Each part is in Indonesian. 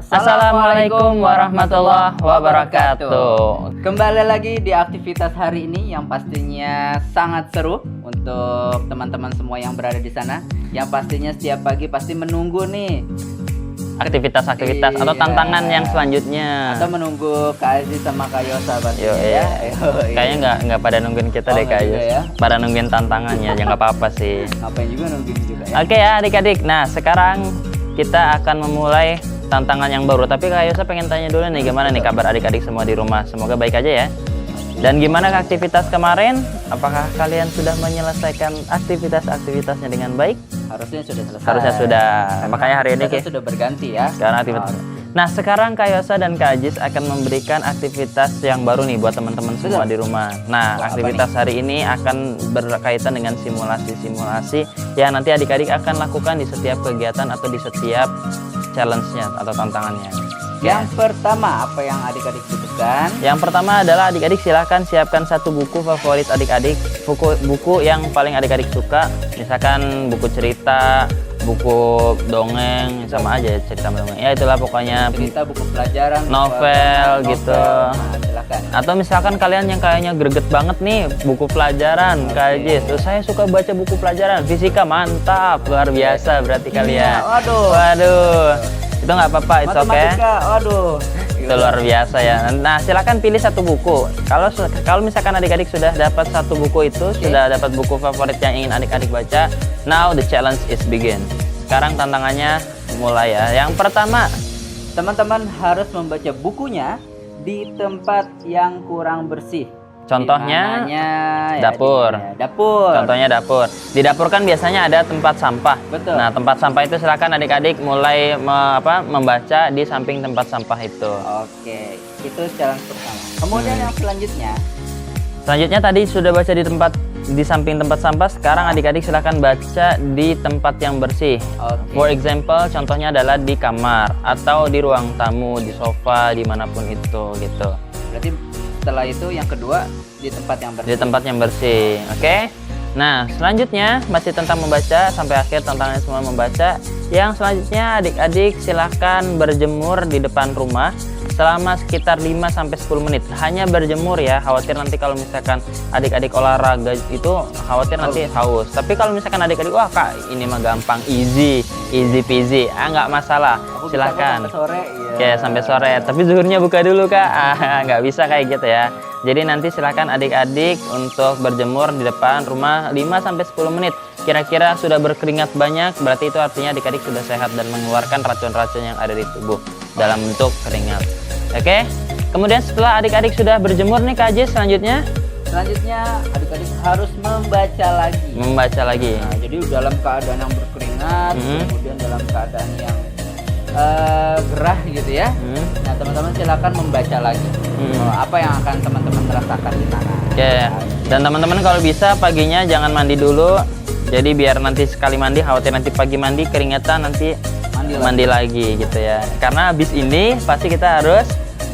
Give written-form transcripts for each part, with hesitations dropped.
Assalamualaikum warahmatullahi wabarakatuh. Kembali lagi di aktivitas hari ini yang pastinya sangat seru untuk teman-teman semua yang berada di sana. Yang pastinya setiap pagi pasti menunggu nih Aktivitas-aktivitas atau tantangan yang selanjutnya. atau menunggu Kak Aziz sama Kak Yosa pastinya Iya. ya. Kayaknya nggak pada nungguin kita deh nggak Kak juga Yus. ya. Pada nungguin tantangannya, ya nggak apa-apa sih. Ngapain juga nungguin juga ya. Oke ya adik-adik. Nah sekarang kita akan memulai tantangan yang baru. Tapi Kak Yosa pengen tanya dulu nih, gimana nih kabar adik-adik semua di rumah? Semoga baik aja ya. Dan gimana aktivitas kemarin? Apakah kalian sudah menyelesaikan aktivitas-aktivitasnya dengan baik? Harusnya sudah selesai. Harusnya sudah. Makanya hari ini kita sudah berganti ya. sekarang aktivitas. Nah sekarang Kak Yosa dan Kak Aziz akan memberikan aktivitas yang baru nih buat teman-teman semua di rumah. Nah Wah, aktivitas hari ini akan berkaitan dengan simulasi-simulasi yang nanti adik-adik akan lakukan di setiap kegiatan atau di setiap challenge-nya atau tantangannya. Yang pertama, apa yang adik-adik butuhkan? Yang pertama adalah adik-adik silahkan siapkan satu buku favorit adik-adik, buku yang paling adik-adik suka, misalkan buku cerita, buku dongeng, sama aja cerita dongeng. Ya itulah pokoknya Cerita, buku pelajaran, novel gitu. Nah, silakan. Atau misalkan kalian yang kayaknya greget banget nih buku pelajaran, Kak Aziz. Terus saya suka baca buku pelajaran, fisika mantap, luar biasa berarti kalian. Waduh. Itu nggak apa-apa, it's okay. Matematika, waduh. Itu luar biasa ya. Nah, silakan pilih satu buku. Kalau misalkan adik-adik sudah dapat satu buku itu, sudah dapat buku favorit yang ingin adik-adik baca, now the challenge is begin. Sekarang tantangannya mulai ya. Yang pertama, Teman-teman harus membaca bukunya di tempat yang kurang bersih. contohnya Dimananya, dapur. Dapur. Contohnya dapur. Di dapur kan biasanya ada tempat sampah. Betul. Nah, tempat sampah itu silakan adik-adik mulai membaca di samping tempat sampah itu. Oke, itu challenge pertama. Kemudian yang selanjutnya, Selanjutnya tadi sudah baca di samping tempat sampah, sekarang adik-adik silakan baca di tempat yang bersih. Oke. For example, contohnya adalah di kamar atau di ruang tamu, di sofa, dimanapun itu gitu. Berarti setelah itu yang kedua di tempat yang bersih. Di tempat yang bersih, oke? Nah, selanjutnya masih tentang membaca, sampai akhir tantangannya semua membaca. Yang selanjutnya adik-adik silahkan berjemur di depan rumah selama sekitar 5-10 menit. Hanya berjemur ya, khawatir nanti kalau misalkan adik-adik olahraga itu khawatir nanti haus. Tapi kalau misalkan adik-adik, wah Kak ini mah gampang, easy peasy, nggak masalah, Aku bisa silahkan. sampai sore, iya. Oke, sampai sore. Tapi zuhurnya buka dulu Kak. Nggak bisa kayak gitu ya. Jadi nanti silahkan adik-adik untuk berjemur di depan rumah 5-10 menit. Kira-kira sudah berkeringat banyak, berarti itu artinya adik-adik sudah sehat dan mengeluarkan racun-racun yang ada di tubuh dalam bentuk keringat. Oke. Kemudian setelah adik-adik sudah berjemur nih Kak Aziz, selanjutnya adik-adik harus membaca lagi. membaca lagi. Nah, jadi dalam keadaan yang berkeringat, kemudian dalam keadaan yang gerah gitu ya. Nah, teman-teman silakan membaca lagi. Apa yang akan teman-teman rasakan di sana. Oke. Dan teman-teman kalau bisa paginya jangan mandi dulu. Jadi biar nanti sekali mandi, khawatir nanti pagi mandi keringetan, nanti mandi lagi gitu ya. Karena habis ini pasti kita harus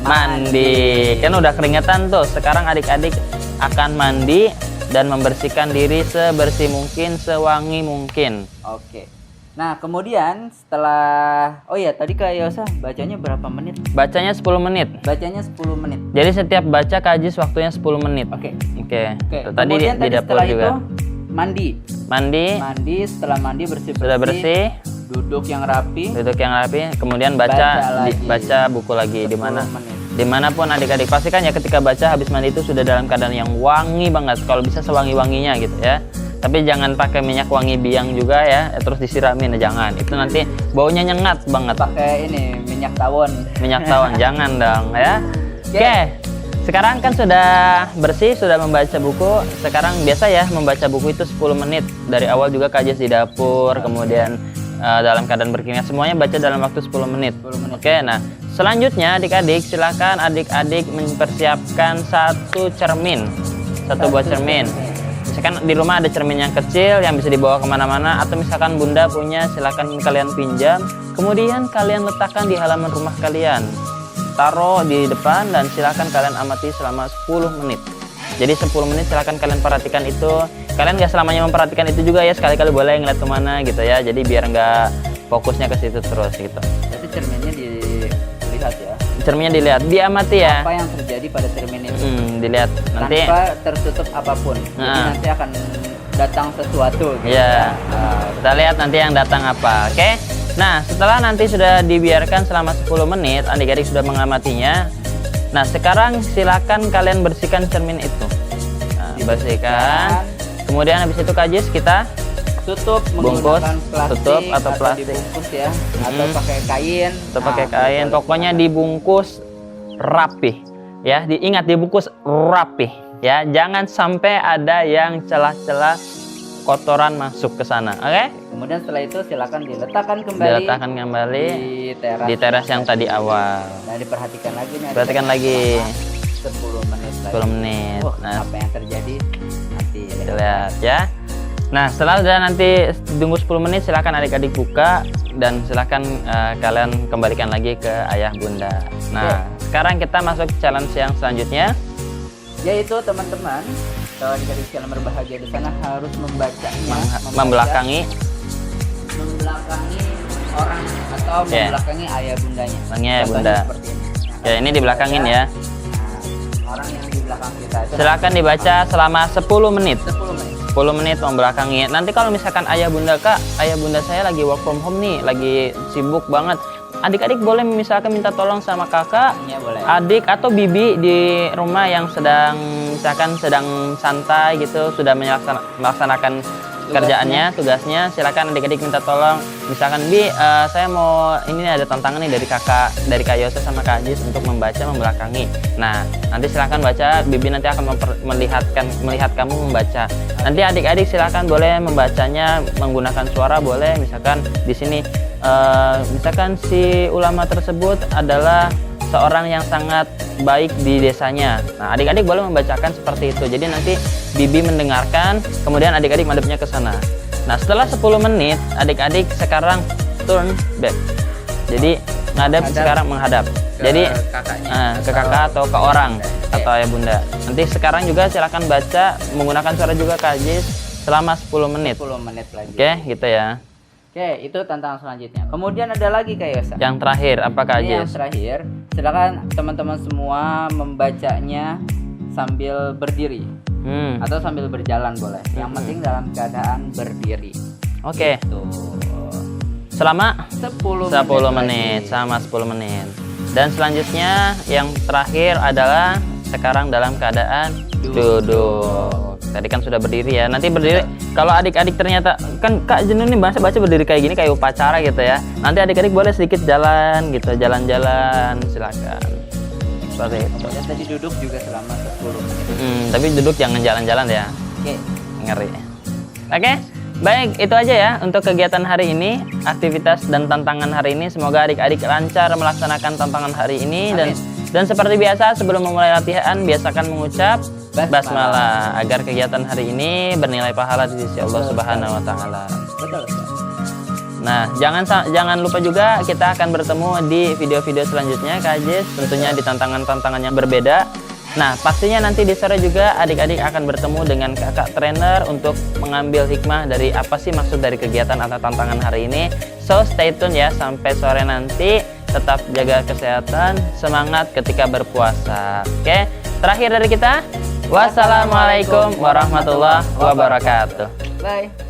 mandi. Kan udah keringetan tuh. Sekarang adik-adik akan mandi dan membersihkan diri sebersih mungkin, sewangi mungkin. Oke. Nah, kemudian setelah tadi Kak Yosa bacanya berapa menit? Bacanya 10 menit. Bacanya 10 menit. Jadi setiap baca Kak Aziz waktunya 10 menit. Oke. Tuh, tadi Kemudian di dapur setelah juga. itu mandi. Mandi, Setelah mandi bersih-bersih. sudah bersih, Duduk yang rapi. kemudian baca buku lagi di 10 mana? menit. Dimanapun adik-adik pastikan ya ketika baca habis mandi itu sudah dalam keadaan yang wangi banget, kalau bisa sewangi-wanginya gitu ya. Tapi jangan pakai minyak wangi biang juga ya, terus disiramin, jangan, itu nanti baunya nyengat banget. Pakai ini minyak tawon. Jangan dong ya. Oke. Sekarang kan sudah bersih, sudah membaca buku. Sekarang biasa ya membaca buku itu 10 menit. Dari awal juga Kak Aziz di dapur, kemudian dalam keadaan berkeringat, semuanya baca dalam waktu 10 menit. Oke, nah selanjutnya adik-adik silakan adik-adik mempersiapkan satu buah cermin. Misalkan di rumah ada cermin yang kecil yang bisa dibawa kemana-mana, atau misalkan bunda punya, silakan kalian pinjam. Kemudian kalian letakkan di halaman rumah kalian, taruh di depan, dan silakan kalian amati selama 10 menit. Jadi 10 menit silakan kalian perhatikan itu. Kalian nggak selamanya memperhatikan itu juga ya, sekali-kali boleh ngeliat kemana gitu ya. Jadi biar nggak fokusnya ke situ terus gitu. Jadi cerminnya dilihat ya. Cerminnya dilihat, diamati ya. Apa yang terjadi pada cermin itu? Dilihat nanti. Tanpa tertutup apapun. Jadi nanti akan datang sesuatu. Gitu ya. Kita lihat nanti yang datang apa. Oke. Nah, setelah nanti sudah dibiarkan selama 10 menit, adik-adik sudah mengamatinya. Nah, sekarang silakan kalian bersihkan cermin itu. Nah, bersihkan. Kemudian habis itu Kak Jis kita tutup bungkus, menggunakan plastik, tutup atau plastik, dibungkus ya, atau pakai kain. Atau pakai kain. Pokoknya dibungkus rapi. Ya, diingat dibungkus rapi. Ya, jangan sampai ada yang celah-celah kotoran masuk ke sana. Oke? Kemudian setelah itu silakan diletakkan kembali di teras yang tadi awal. Nah, diperhatikan lagi nih. Perhatikan lagi. 10 menit lagi. 10 menit. Nah, apa yang terjadi nanti lihat ya. Nah, setelah sudah nanti tunggu 10 menit, silakan adik-adik buka dan silakan kalian kembalikan lagi ke ayah bunda. Nah, sekarang kita masuk challenge yang selanjutnya, yaitu teman-teman, kalau adik-adik yang berbahagia di sana harus membacanya, membelakangi orang atau membelakangi ayah bundanya. Ayah bunda. Seperti ini. Ya, ini dibelakangin ya. Orang yang di belakang kita itu silakan dibaca selama 10 menit. 10 menit. 10 menit membelakangi. Nanti kalau misalkan ayah bunda, Kak, ayah bunda saya lagi work from home nih, lagi sibuk banget. Adik-adik boleh misalkan minta tolong sama kakak, ya, boleh. Adik atau bibi di rumah yang sedang santai gitu, sudah melaksanakan tugasnya, silakan adik-adik minta tolong. Misalkan, Bi, saya mau ini ada tantangan nih dari Kak Yose sama Kak Ajis untuk membelakangi. Nah, nanti silakan baca, Bibi nanti akan melihat kamu membaca. Nanti adik-adik silakan boleh membacanya menggunakan suara, boleh. Misalkan di sini misalkan si ulama tersebut adalah seorang yang sangat baik di desanya. Nah, adik-adik boleh membacakan seperti itu. Jadi nanti Bibi mendengarkan, kemudian adik-adik madepnya ke sana. Nah, setelah 10 menit, adik-adik sekarang turn back. Jadi sekarang menghadap. Jadi ke kakak atau ke orang atau ayah bunda. Nanti sekarang juga silakan baca menggunakan suara juga Kak Ajis selama 10 menit. 10 menit lagi. Oke, gitu ya. Oke, itu tantangan selanjutnya. Kemudian ada lagi Kak Yosa. Yang terakhir apa Kak Ajis? Yang terakhir, silakan teman-teman semua membacanya sambil berdiri atau sambil berjalan boleh. Yang penting dalam keadaan berdiri. Oke. Gitu. Selama 10 menit sama 10 menit. Dan selanjutnya yang terakhir adalah sekarang dalam keadaan duduk. Tadi kan sudah berdiri ya. Nanti berdiri. Kalau adik-adik ternyata kan Kak jenuh nih baca berdiri kayak gini kayak upacara gitu ya. Nanti adik-adik boleh sedikit jalan gitu, jalan-jalan, silakan. Seperti itu. Dan tadi duduk juga selama 10 menit. Tapi duduk jangan jalan-jalan ya. Oke. Ngeri. Oke. Baik, itu aja ya untuk kegiatan hari ini, aktivitas dan tantangan hari ini. Semoga adik-adik lancar melaksanakan tantangan hari ini. Dan seperti biasa sebelum memulai latihan biasakan mengucap basmalah agar kegiatan hari ini bernilai pahala di sisi Allah Subhanahu wa taala. Betul. Nah, jangan lupa juga kita akan bertemu di video-video selanjutnya Kak Ajis, tentunya di tantangan-tantangan yang berbeda. Nah, pastinya nanti di sore juga adik-adik akan bertemu dengan kakak trainer untuk mengambil hikmah dari apa sih maksud dari kegiatan atau tantangan hari ini. So, stay tune ya sampai sore nanti. Tetap jaga kesehatan, semangat ketika berpuasa. Oke, terakhir dari kita, wassalamualaikum warahmatullahi wabarakatuh. Bye.